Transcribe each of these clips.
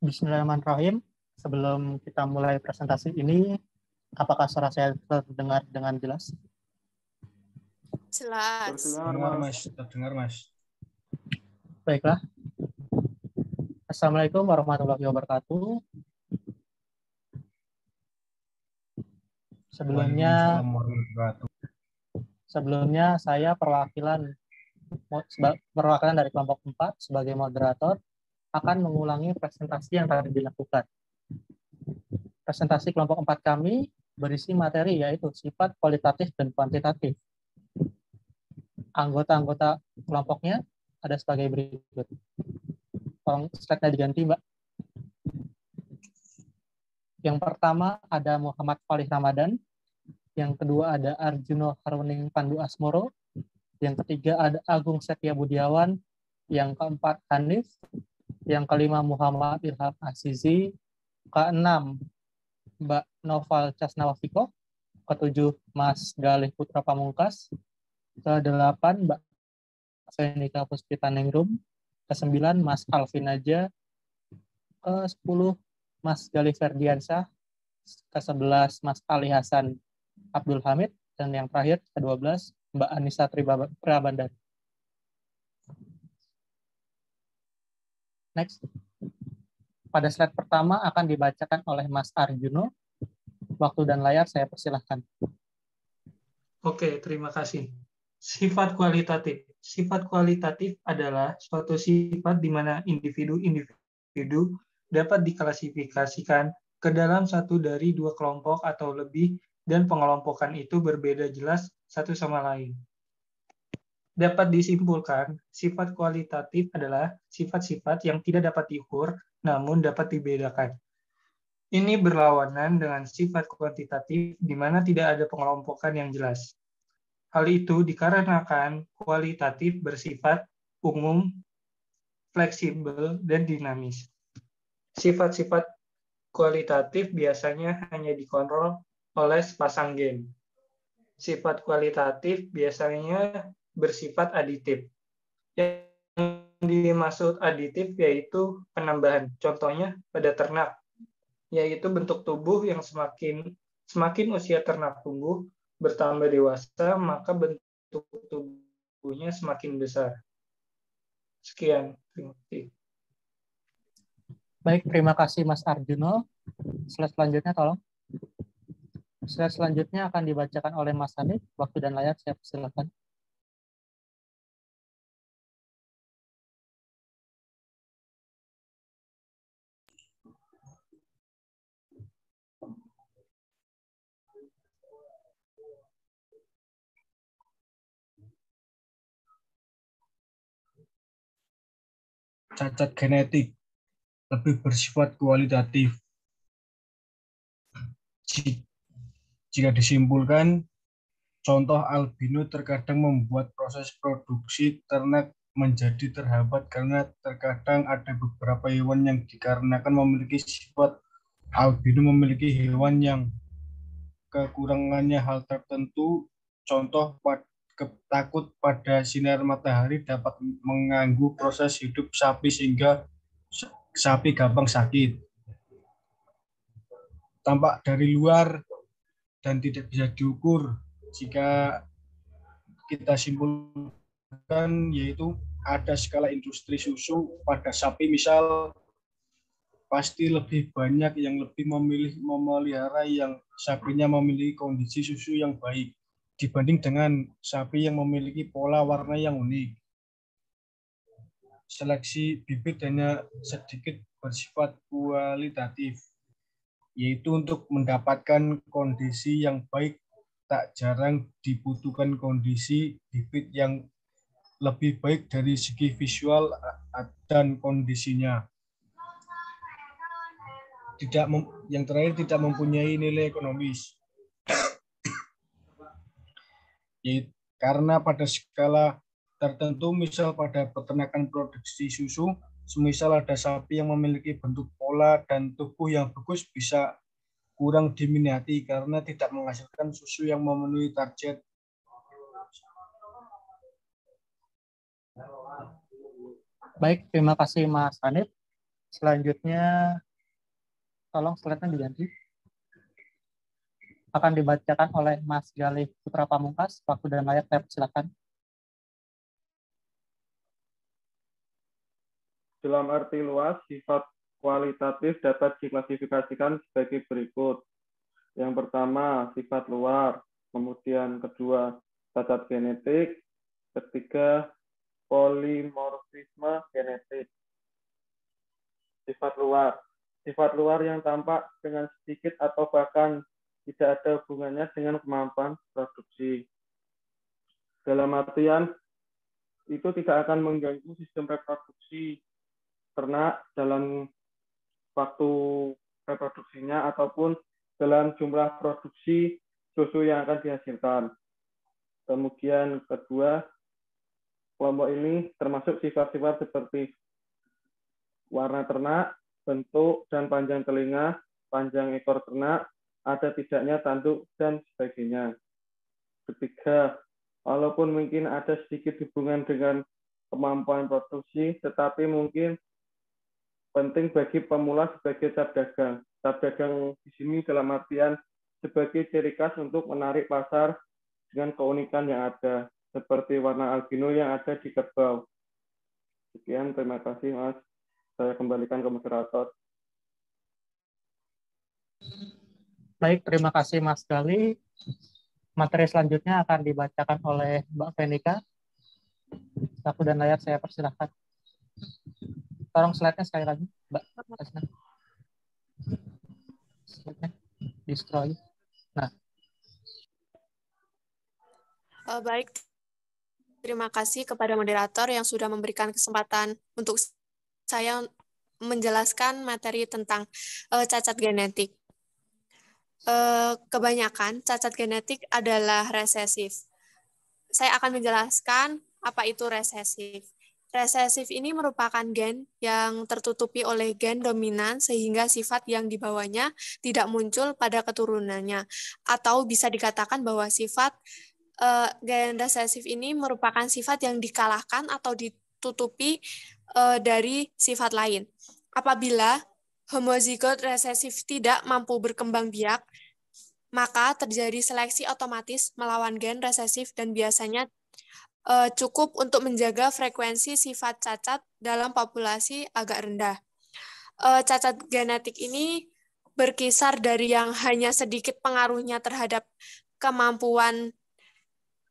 Bismillahirrahmanirrahim. Sebelum kita mulai presentasi ini, apakah suara saya terdengar dengan jelas? Jelas. Terdengar, Mas. Terdengar, Mas. Baiklah. Assalamualaikum warahmatullahi wabarakatuh. Sebelumnya saya perwakilan dari kelompok 4 sebagai moderator akan mengulangi presentasi yang tadi dilakukan. Presentasi kelompok 4 kami berisi materi yaitu sifat kualitatif dan kuantitatif. Anggota-anggota kelompoknya ada sebagai berikut. Tolong slide-nya diganti, Mbak. Yang pertama ada Muhammad Falih Ramadan. Yang kedua ada Arjuno Haruning Pandu Asmoro. Yang ketiga ada Agung Setia Budiawan. Yang keempat Hanif. Yang kelima Muhammad Ilham Azizi. Keenam Mbak Noval Casnawafiko. Ketujuh Mas Galih Putra Pamungkas. Kedelapan Mbak Fenika Puspita Ningrum. Kesembilan Mas Alvin Aja. Ke-10 Mas Galih Ferdiansyah. Ke-11 Mas Ali Hasan Abdul Hamid. Dan yang terakhir ke-12 Mbak Anissa Prabandari. Next. Pada slide pertama akan dibacakan oleh Mas Arjuno. Waktu dan layar saya persilahkan. Oke, terima kasih. Sifat kualitatif. Sifat kualitatif adalah suatu sifat di mana individu-individu dapat diklasifikasikan ke dalam satu dari dua kelompok atau lebih, dan pengelompokan itu berbeda jelas satu sama lain. Dapat disimpulkan, sifat kualitatif adalah sifat-sifat yang tidak dapat diukur, namun dapat dibedakan. Ini berlawanan dengan sifat kuantitatif, di mana tidak ada pengelompokan yang jelas. Hal itu dikarenakan kualitatif bersifat umum, fleksibel, dan dinamis. Sifat-sifat kualitatif biasanya hanya dikontrol oleh sepasang gen. Sifat kualitatif biasanya bersifat aditif. Yang dimaksud aditif yaitu penambahan. Contohnya pada ternak, yaitu bentuk tubuh yang semakin usia ternak tumbuh bertambah dewasa, maka bentuk tubuhnya semakin besar. Sekian, terima kasih. Baik, terima kasih Mas Arjuno. Slide selanjutnya tolong. Slide selanjutnya akan dibacakan oleh Mas Hanif. Waktu dan layar saya persilakan. Cacat genetik lebih bersifat kualitatif. Jika disimpulkan, contoh albino terkadang membuat proses produksi ternak menjadi terhambat karena terkadang ada beberapa hewan yang dikarenakan memiliki sifat albino memiliki hewan yang kekurangannya hal tertentu. Contoh takut pada sinar matahari dapat mengganggu proses hidup sapi sehingga sapi gampang sakit. Tampak dari luar dan tidak bisa diukur. Jika kita simpulkan yaitu ada skala industri susu pada sapi, misal pasti lebih banyak yang lebih memilih memelihara yang sapinya memiliki kondisi susu yang baik dibanding dengan sapi yang memiliki pola warna yang unik. Seleksi bibit hanya sedikit bersifat kualitatif, yaitu untuk mendapatkan kondisi yang baik. Tak jarang dibutuhkan kondisi bibit yang lebih baik dari segi visual dan kondisinya. Yang terakhir, tidak mempunyai nilai ekonomis. Karena pada skala tertentu, misal pada peternakan produksi susu, semisal ada sapi yang memiliki bentuk pola dan tubuh yang bagus bisa kurang diminati karena tidak menghasilkan susu yang memenuhi target. Baik, terima kasih Mas Hanif. Selanjutnya, tolong slide-nya diganti. Akan dibacakan oleh Mas Galih Putra Pamungkas. Waktu dan layak saya persilakan. Dalam arti luas, sifat kualitatif dapat diklasifikasikan sebagai berikut. Yang pertama, sifat luar. Kemudian kedua, cacat genetik. Ketiga, polimorfisme genetik. Sifat luar. Sifat luar yang tampak dengan sedikit atau bahkan tidak ada hubungannya dengan kemampuan produksi. Dalam artian, itu tidak akan mengganggu sistem reproduksi ternak dalam waktu reproduksinya ataupun dalam jumlah produksi susu yang akan dihasilkan. Kemudian kedua, kelompok ini termasuk sifat-sifat seperti warna ternak, bentuk dan panjang telinga, panjang ekor ternak, ada tidaknya tanduk, dan sebagainya. Ketiga, walaupun mungkin ada sedikit hubungan dengan kemampuan produksi, tetapi mungkin penting bagi pemula sebagai cap dagang. Cap dagang di sini dalam artian sebagai ciri khas untuk menarik pasar dengan keunikan yang ada, seperti warna albino yang ada di kerbau. Sekian, terima kasih Mas. Saya kembalikan ke moderator. Baik, terima kasih Mas Galih. Materi selanjutnya akan dibacakan oleh Mbak Venika. Waktu dan layar saya persilahkan. Tolong slide-nya sekali lagi, Mbak. Slide-nya di-scroll. Nah. Baik, terima kasih kepada moderator yang sudah memberikan kesempatan untuk saya menjelaskan materi tentang cacat genetik. Kebanyakan cacat genetik adalah resesif. Saya akan menjelaskan apa itu resesif. Resesif ini merupakan gen yang tertutupi oleh gen dominan sehingga sifat yang dibawanya tidak muncul pada keturunannya. Atau bisa dikatakan bahwa sifat gen resesif ini merupakan sifat yang dikalahkan atau ditutupi dari sifat lain. Apabila homozigot resesif tidak mampu berkembang biak, maka terjadi seleksi otomatis melawan gen resesif dan biasanya cukup untuk menjaga frekuensi sifat cacat dalam populasi agak rendah. Cacat genetik ini berkisar dari yang hanya sedikit pengaruhnya terhadap kemampuan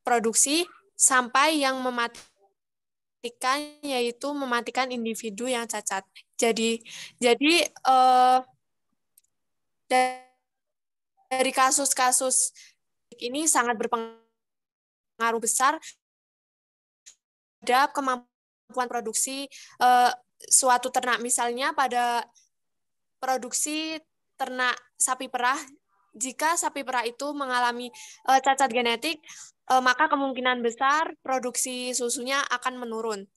produksi sampai yang mematikan, yaitu mematikan individu yang cacat. Jadi dari kasus-kasus ini sangat berpengaruh besar terhadap kemampuan produksi suatu ternak. Misalnya pada produksi ternak sapi perah, jika sapi perah itu mengalami cacat genetik, maka kemungkinan besar produksi susunya akan menurun.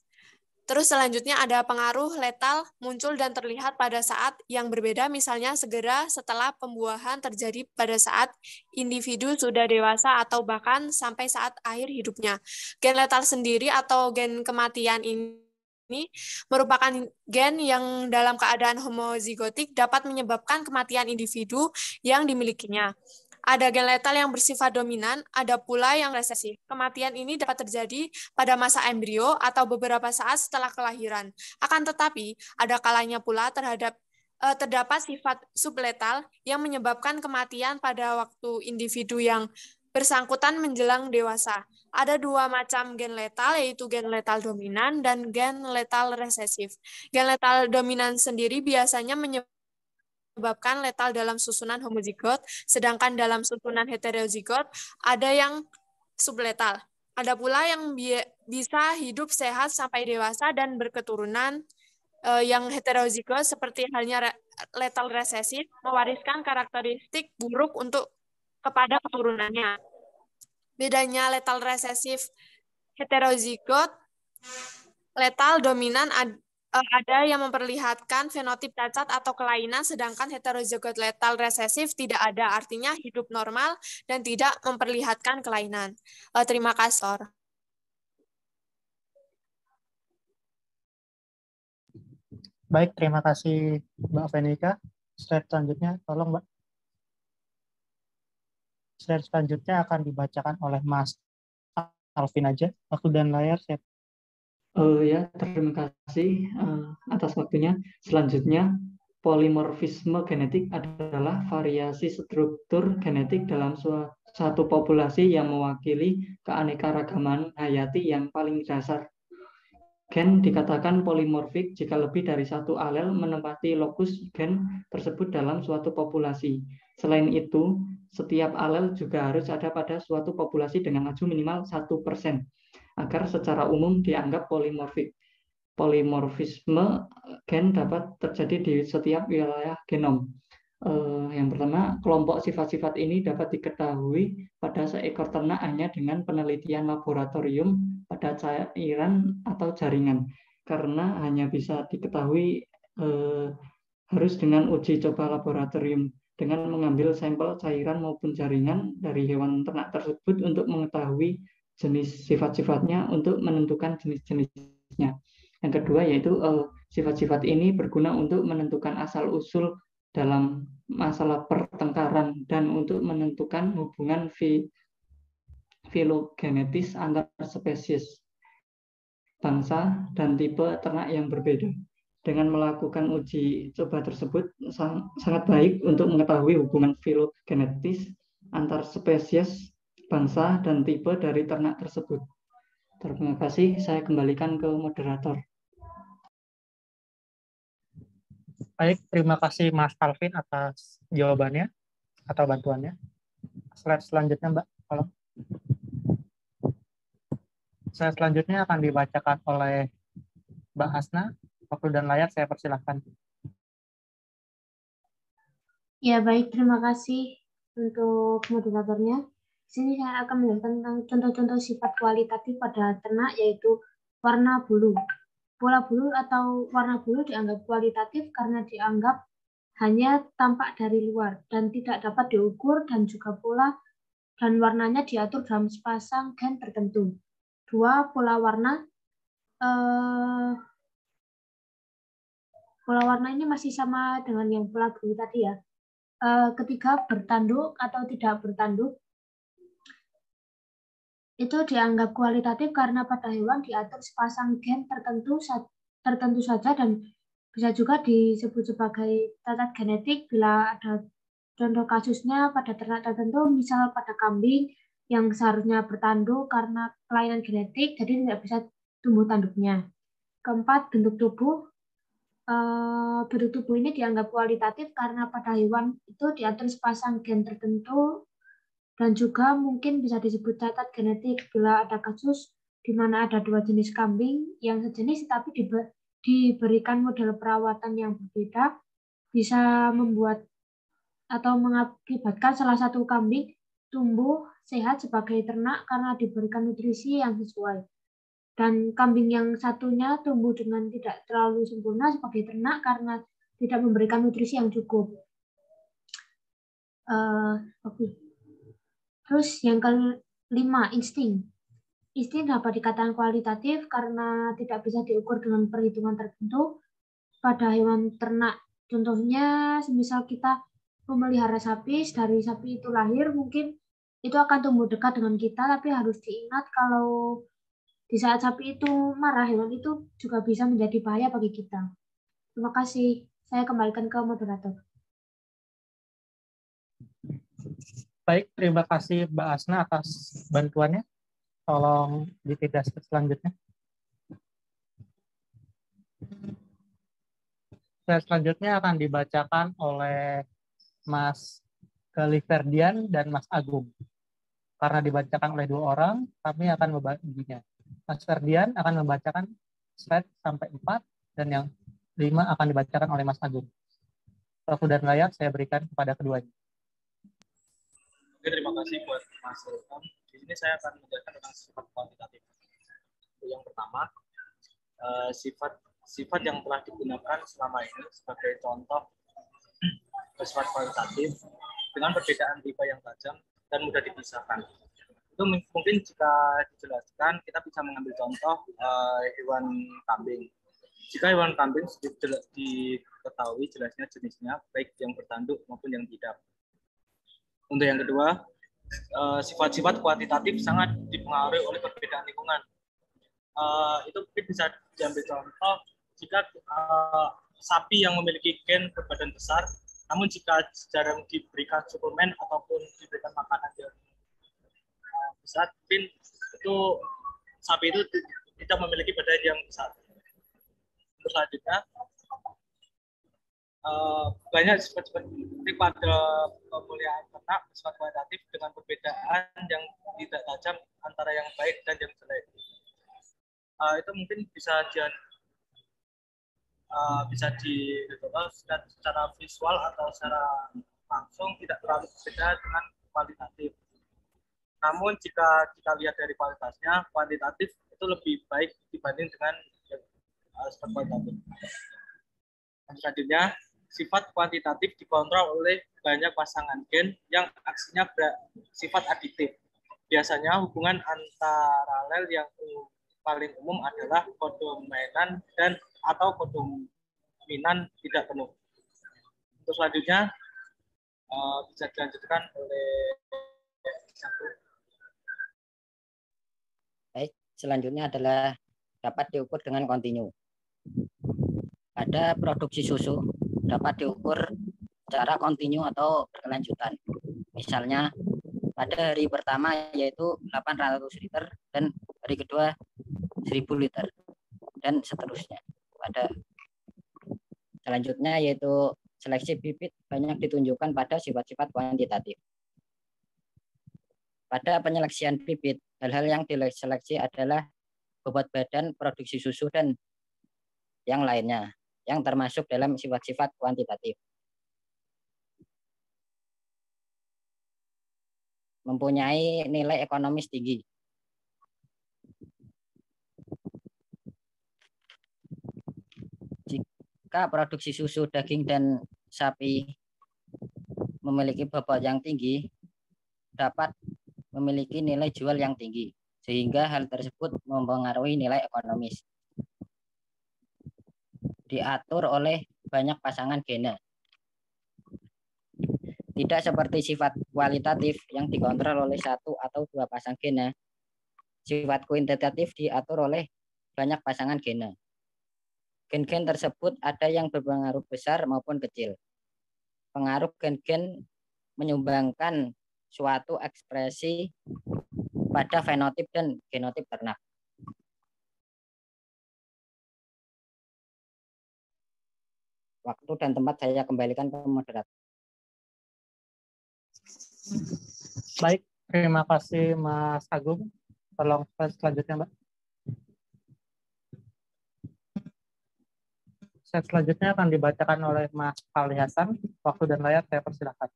Terus selanjutnya ada pengaruh letal muncul dan terlihat pada saat yang berbeda, misalnya segera setelah pembuahan terjadi pada saat individu sudah dewasa atau bahkan sampai saat akhir hidupnya. Gen letal sendiri atau gen kematian ini merupakan gen yang dalam keadaan homozigotik dapat menyebabkan kematian individu yang dimilikinya. Ada gen letal yang bersifat dominan, ada pula yang resesif. Kematian ini dapat terjadi pada masa embrio atau beberapa saat setelah kelahiran. Akan tetapi, ada kalanya pula terdapat sifat subletal yang menyebabkan kematian pada waktu individu yang bersangkutan menjelang dewasa. Ada dua macam gen letal, yaitu gen letal dominan dan gen letal resesif. Gen letal dominan sendiri biasanya menyebabkan letal dalam susunan homozigot, sedangkan dalam susunan heterozigot ada yang subletal. Ada pula yang bisa hidup sehat sampai dewasa dan berketurunan. Yang heterozigot seperti halnya letal resesif mewariskan karakteristik buruk kepada keturunannya. Bedanya letal resesif heterozigot, letal dominan ada yang memperlihatkan fenotip cacat atau kelainan, sedangkan heterozigot letal resesif tidak ada, artinya hidup normal dan tidak memperlihatkan kelainan. Terima kasih. Baik, terima kasih Mbak Venika. Slide selanjutnya, tolong Mbak. Slide selanjutnya akan dibacakan oleh Mas Alvin aja. Waktu dan layar saya. Ya, terima kasih atas waktunya. Selanjutnya, polimorfisme genetik adalah variasi struktur genetik dalam satu populasi yang mewakili keanekaragaman hayati yang paling dasar. Gen dikatakan polimorfik jika lebih dari satu alel menempati lokus gen tersebut dalam suatu populasi. Selain itu, setiap alel juga harus ada pada suatu populasi dengan laju minimal 1% agar secara umum dianggap polimorfik. Polimorfisme gen dapat terjadi di setiap wilayah genom. Yang pertama, kelompok sifat-sifat ini dapat diketahui pada seekor ternak hanya dengan penelitian laboratorium pada cairan atau jaringan, karena hanya bisa diketahui harus dengan uji coba laboratorium dengan mengambil sampel cairan maupun jaringan dari hewan ternak tersebut untuk mengetahui jenis sifat-sifatnya untuk menentukan jenis-jenisnya. Yang kedua yaitu sifat-sifat ini berguna untuk menentukan asal-usul dalam masalah pertengkaran dan untuk menentukan hubungan filogenetis antar spesies, bangsa, dan tipe ternak yang berbeda. Dengan melakukan uji coba tersebut sangat baik untuk mengetahui hubungan filogenetis antar spesies, bangsa, dan tipe dari ternak tersebut. Terima kasih, saya kembalikan ke moderator. Baik, terima kasih Mas Alvin atas jawabannya atau bantuannya. Slide selanjutnya, Mbak. Kalau slide selanjutnya akan dibacakan oleh Mbak Hasna. Waktu dan layar saya persilahkan. Ya, baik. Terima kasih untuk moderatornya. Di sini saya akan menjelaskan tentang contoh-contoh sifat kualitatif pada ternak, yaitu warna bulu. Pola bulu atau warna bulu dianggap kualitatif karena dianggap hanya tampak dari luar dan tidak dapat diukur, dan juga pola dan warnanya diatur dalam sepasang gen tertentu. Dua, pola warna ini masih sama dengan yang pola bulu tadi ya. Ketiga, bertanduk atau tidak bertanduk itu dianggap kualitatif karena pada hewan diatur sepasang gen tertentu saja dan bisa juga disebut sebagai cacat genetik bila ada contoh kasusnya pada ternak tertentu, misal pada kambing yang seharusnya bertanduk karena kelainan genetik jadi tidak bisa tumbuh tanduknya. Keempat, bentuk tubuh. Bentuk tubuh ini dianggap kualitatif karena pada hewan itu diatur sepasang gen tertentu dan juga mungkin bisa disebut cacat genetik bila ada kasus di mana ada dua jenis kambing yang sejenis tapi diberikan model perawatan yang berbeda, bisa membuat atau mengakibatkan salah satu kambing tumbuh sehat sebagai ternak karena diberikan nutrisi yang sesuai. Dan kambing yang satunya tumbuh dengan tidak terlalu sempurna sebagai ternak karena tidak memberikan nutrisi yang cukup. Terus yang kelima, insting. Insting dapat dikatakan kualitatif karena tidak bisa diukur dengan perhitungan tertentu pada hewan ternak. Contohnya, semisal kita memelihara sapi, dari sapi itu lahir, mungkin itu akan tumbuh dekat dengan kita, tapi harus diingat kalau di saat sapi itu marah, hewan itu juga bisa menjadi bahaya bagi kita. Terima kasih. Saya kembalikan ke moderator. Baik, terima kasih Mbak Asna atas bantuannya. Tolong ditidak selanjutnya. Selanjutnya akan dibacakan oleh Mas Gali Ferdian dan Mas Agung. Karena dibacakan oleh dua orang, kami akan membaginya. Mas Ferdian akan membacakan slide sampai 4, dan yang 5 akan dibacakan oleh Mas Agung. Waktu dan layar saya berikan kepada keduanya. Oke, terima kasih buat Mas Ilham. Di sini saya akan menjelaskan tentang sifat kuantitatif. Yang pertama, sifat yang telah digunakan selama ini sebagai contoh sifat kualitatif dengan perbedaan tipe yang tajam dan mudah dipisahkan. Itu mungkin jika dijelaskan, kita bisa mengambil contoh hewan kambing. Jika hewan kambing diketahui jelasnya jenisnya, baik yang bertanduk maupun yang tidak. Untuk yang kedua, sifat-sifat kuantitatif sangat dipengaruhi oleh perbedaan lingkungan. Itu mungkin bisa diambil contoh jika sapi yang memiliki gen berbadan besar, namun jika jarang diberikan suplemen ataupun diberikan makanan yang besar, mungkin itu sapi itu tidak memiliki badan yang besar. Terus selanjutnya, banyak sifat-sifat pada pemulihan ternak sifat kualitatif dengan perbedaan yang tidak tajam antara yang baik dan yang jelek. Itu mungkin bisa dilihat secara visual atau secara langsung tidak terlalu berbeda dengan kualitatif. Namun jika kita lihat dari kualitasnya, kuantitatif itu lebih baik dibanding dengan sifat kualitatif. Selanjutnya, sifat kuantitatif dikontrol oleh banyak pasangan gen yang aksinya bersifat aditif. Biasanya hubungan antaralel yang paling umum adalah kodominan dan atau kodominan tidak penuh. Untuk selanjutnya bisa dilanjutkan oleh satu. Baik, selanjutnya adalah dapat diukur dengan kontinu. Pada produksi susu dapat diukur secara kontinu atau berkelanjutan. Misalnya pada hari pertama yaitu 800 liter dan hari kedua 1000 liter dan seterusnya. Pada selanjutnya yaitu seleksi bibit banyak ditunjukkan pada sifat-sifat kuantitatif. Pada penyeleksian bibit, hal-hal yang diseleksi adalah bobot badan, produksi susu, dan yang lainnya, yang termasuk dalam sifat-sifat kuantitatif. Mempunyai nilai ekonomis tinggi. Jika produksi susu, daging, dan sapi memiliki bobot yang tinggi, dapat memiliki nilai jual yang tinggi, sehingga hal tersebut mempengaruhi nilai ekonomis. Diatur oleh banyak pasangan gena. Tidak seperti sifat kualitatif yang dikontrol oleh satu atau dua pasang gena. Sifat kuantitatif diatur oleh banyak pasangan gena. Gen-gen tersebut ada yang berpengaruh besar maupun kecil. Pengaruh gen-gen menyumbangkan suatu ekspresi pada fenotip dan genotip ternak. Waktu dan tempat saya kembalikan ke moderator. Baik, terima kasih Mas Agung. Tolong selanjutnya, Mbak. Slide selanjutnya akan dibacakan oleh Mas Fahri Hasan. Waktu dan layar saya persilakan.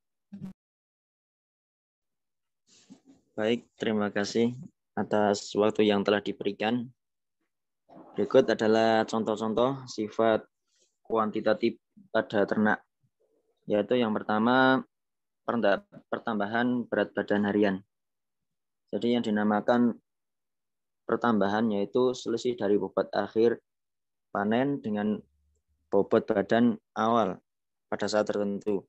Baik, terima kasih atas waktu yang telah diberikan. Berikut adalah contoh-contoh sifat kuantitatif pada ternak. Yaitu yang pertama, pertambahan berat badan harian. Jadi yang dinamakan pertambahan yaitu selisih dari bobot akhir panen dengan bobot badan awal pada saat tertentu.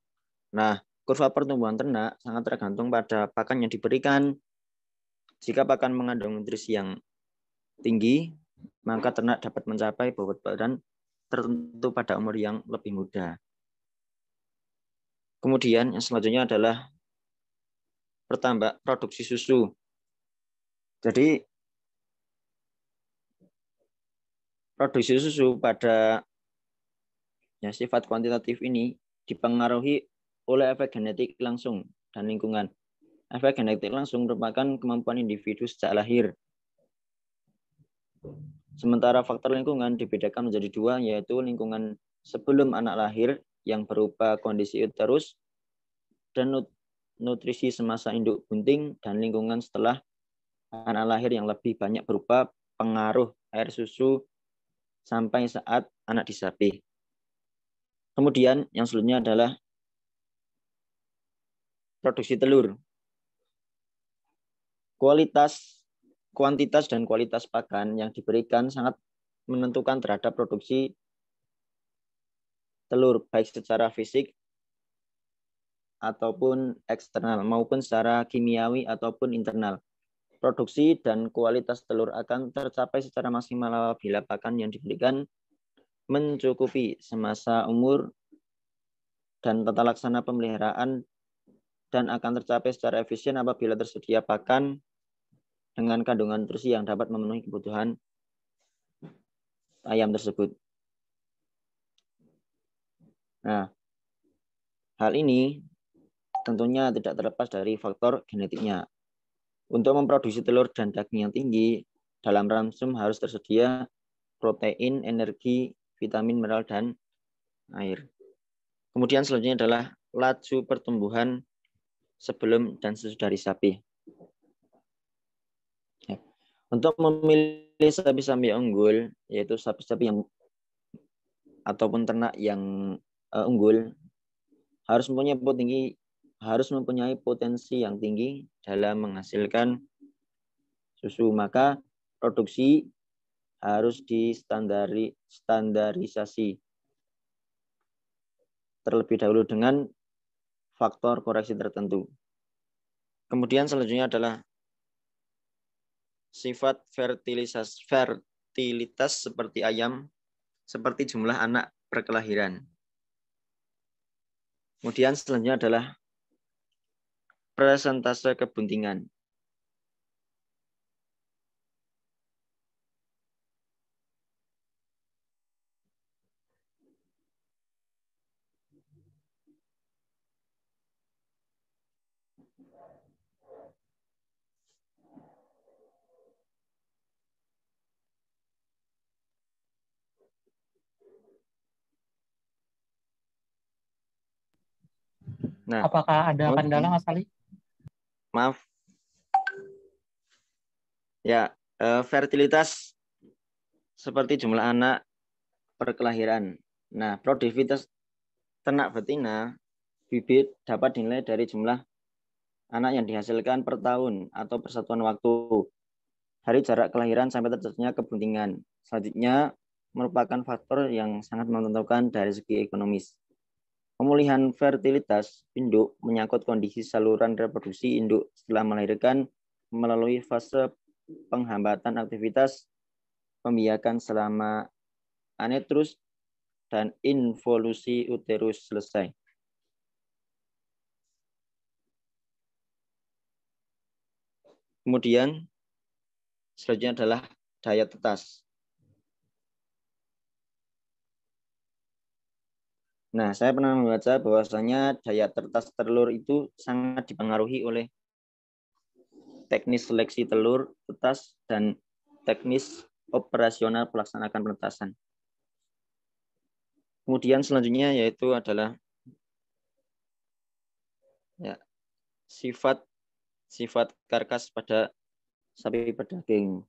Nah, kurva pertumbuhan ternak sangat tergantung pada pakan yang diberikan. Jika pakan mengandung nutrisi yang tinggi, maka ternak dapat mencapai bobot badan tertentu pada umur yang lebih muda. Kemudian yang selanjutnya adalah produksi susu. Jadi produksi susu pada sifat kuantitatif ini dipengaruhi oleh efek genetik langsung dan lingkungan. Efek genetik langsung merupakan kemampuan individu sejak lahir. Sementara faktor lingkungan dibedakan menjadi dua, yaitu lingkungan sebelum anak lahir yang berupa kondisi uterus dan nutrisi semasa induk bunting, dan lingkungan setelah anak lahir yang lebih banyak berupa pengaruh air susu sampai saat anak disapih. Kemudian yang selanjutnya adalah produksi telur. Kuantitas dan kualitas pakan yang diberikan sangat menentukan terhadap produksi telur, baik secara fisik ataupun eksternal, maupun secara kimiawi ataupun internal. Produksi dan kualitas telur akan tercapai secara maksimal apabila pakan yang diberikan mencukupi semasa umur dan tata laksana pemeliharaan, dan akan tercapai secara efisien apabila tersedia pakan dengan kandungan nutrisi yang dapat memenuhi kebutuhan ayam tersebut. Nah, hal ini tentunya tidak terlepas dari faktor genetiknya. Untuk memproduksi telur dan daging yang tinggi, dalam ransum harus tersedia protein, energi, vitamin, mineral, dan air. Kemudian selanjutnya adalah laju pertumbuhan sebelum dan sesudah dari sapi. Untuk memilih sapi-sapi unggul, yaitu sapi-sapi yang ataupun ternak yang unggul, harus mempunyai potensi yang tinggi dalam menghasilkan susu. Maka produksi harus standarisasi terlebih dahulu dengan faktor koreksi tertentu. Kemudian selanjutnya adalah sifat fertilitas seperti ayam, seperti jumlah anak perkelahiran. Kemudian selanjutnya adalah presentase kebuntingan. Nah, apakah ada kendala, Mas Ali? Maaf. Ya, fertilitas seperti jumlah anak perkelahiran. Nah, produktivitas ternak betina bibit dapat dinilai dari jumlah anak yang dihasilkan per tahun atau per satuan waktu, dari jarak kelahiran sampai terjadinya kebuntingan. Selanjutnya merupakan faktor yang sangat menentukan dari segi ekonomis. Pemulihan fertilitas induk menyangkut kondisi saluran reproduksi induk setelah melahirkan melalui fase penghambatan aktivitas pembiakan selama anetrus dan involusi uterus selesai. Kemudian selanjutnya adalah daya tetas. Nah, saya pernah membaca bahwasanya daya tetas telur itu sangat dipengaruhi oleh teknis seleksi telur tetas dan teknis operasional pelaksanaan penetasan. Kemudian selanjutnya yaitu adalah ya, sifat karkas pada sapi pedaging.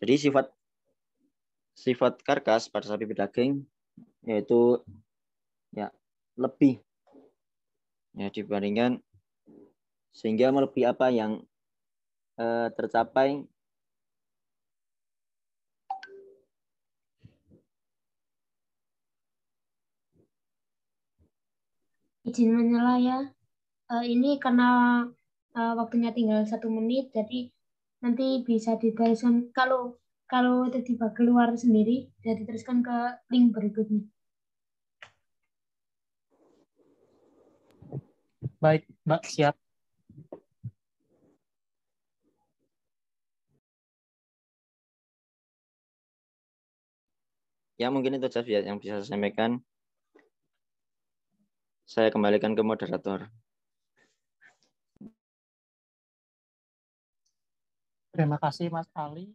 Jadi sifat karkas pada sapi pedaging yaitu ya lebih ya dibandingkan, sehingga melebihi apa yang tercapai izin menyela ya. Ini karena waktunya tinggal 1 menit, jadi nanti bisa diteruskan kalau tiba-tiba keluar sendiri, jadi teruskan ke link berikutnya. Baik, Mbak, siap. Ya, mungkin itu saja yang bisa saya sampaikan. Saya kembalikan ke moderator. Terima kasih, Mas Ali.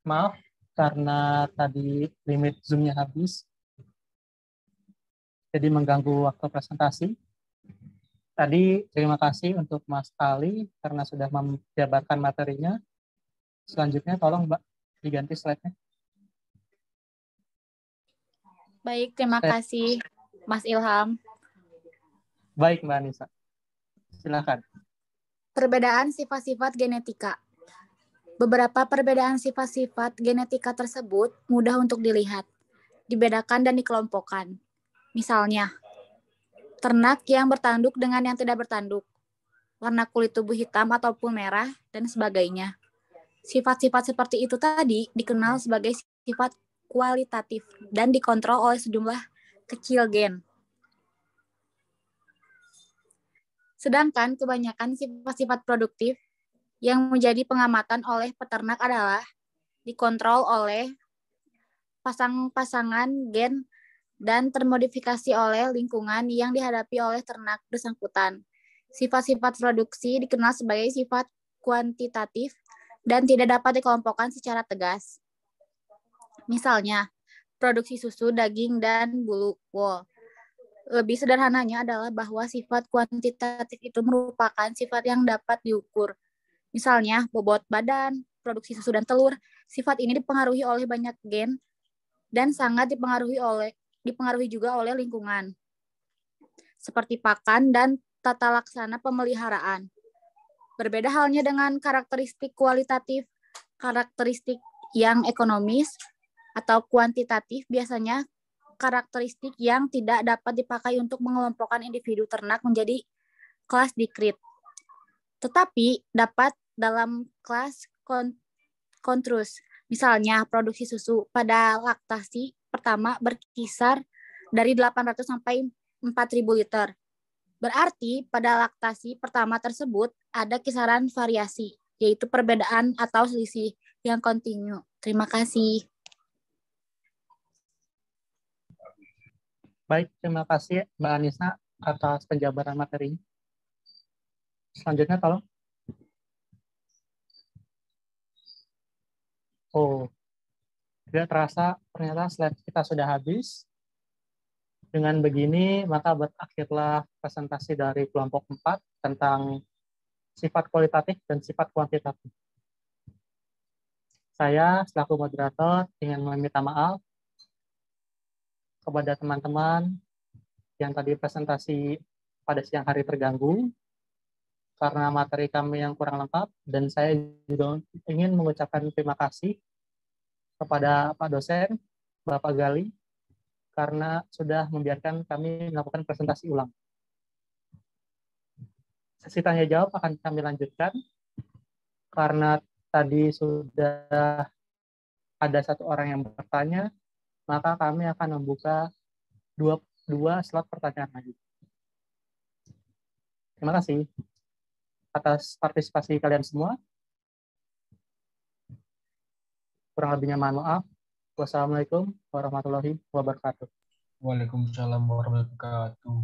Maaf, karena tadi limit Zoom-nya habis, jadi mengganggu waktu presentasi. Tadi terima kasih untuk Mas Ali karena sudah menjabarkan materinya. Selanjutnya tolong Mbak diganti slide-nya. Baik, terima kasih Mas Ilham. Baik Mbak Anissa, silakan. Perbedaan sifat-sifat genetika. Beberapa perbedaan sifat-sifat genetika tersebut mudah untuk dilihat, dibedakan dan dikelompokkan. Misalnya, ternak yang bertanduk dengan yang tidak bertanduk, warna kulit tubuh hitam ataupun merah, dan sebagainya. Sifat-sifat seperti itu tadi dikenal sebagai sifat kualitatif dan dikontrol oleh sejumlah kecil gen. Sedangkan kebanyakan sifat-sifat produktif yang menjadi pengamatan oleh peternak adalah dikontrol oleh pasang-pasangan gen dan termodifikasi oleh lingkungan yang dihadapi oleh ternak bersangkutan. Sifat-sifat produksi dikenal sebagai sifat kuantitatif dan tidak dapat dikelompokkan secara tegas. Misalnya, produksi susu, daging, dan bulu wool. Lebih sederhananya adalah bahwa sifat kuantitatif itu merupakan sifat yang dapat diukur. Misalnya, bobot badan, produksi susu, dan telur. Sifat ini dipengaruhi oleh banyak gen dan sangat dipengaruhi juga oleh lingkungan, seperti pakan dan tata laksana pemeliharaan. Berbeda halnya dengan karakteristik kualitatif. Karakteristik yang ekonomis atau kuantitatif biasanya karakteristik yang tidak dapat dipakai untuk mengelompokkan individu ternak menjadi kelas dikrit, tetapi dapat dalam kelas kontrus. Misalnya, produksi susu pada laktasi pertama berkisar dari 800 sampai 4.000 liter. Berarti pada laktasi pertama tersebut ada kisaran variasi, yaitu perbedaan atau selisih yang kontinu. Terima kasih. Baik, terima kasih Mbak Anissa atas penjabaran materi. Selanjutnya tolong. Oh, tidak terasa ternyata slide kita sudah habis. Dengan begini, maka berakhirlah presentasi dari kelompok 4 tentang sifat kualitatif dan sifat kuantitatif. Saya selaku moderator ingin meminta maaf kepada teman-teman yang tadi presentasi pada siang hari terganggu karena materi kami yang kurang lengkap, dan saya juga ingin mengucapkan terima kasih kepada Pak dosen, Bapak Gali, karena sudah membiarkan kami melakukan presentasi ulang. Sesi tanya jawab akan kami lanjutkan karena tadi sudah ada satu orang yang bertanya, maka kami akan membuka dua slot pertanyaan lagi. Terima kasih atas partisipasi kalian semua. Kurang lebihnya mohon maaf. Wassalamualaikum warahmatullahi wabarakatuh. Waalaikumsalam warahmatullahi wabarakatuh.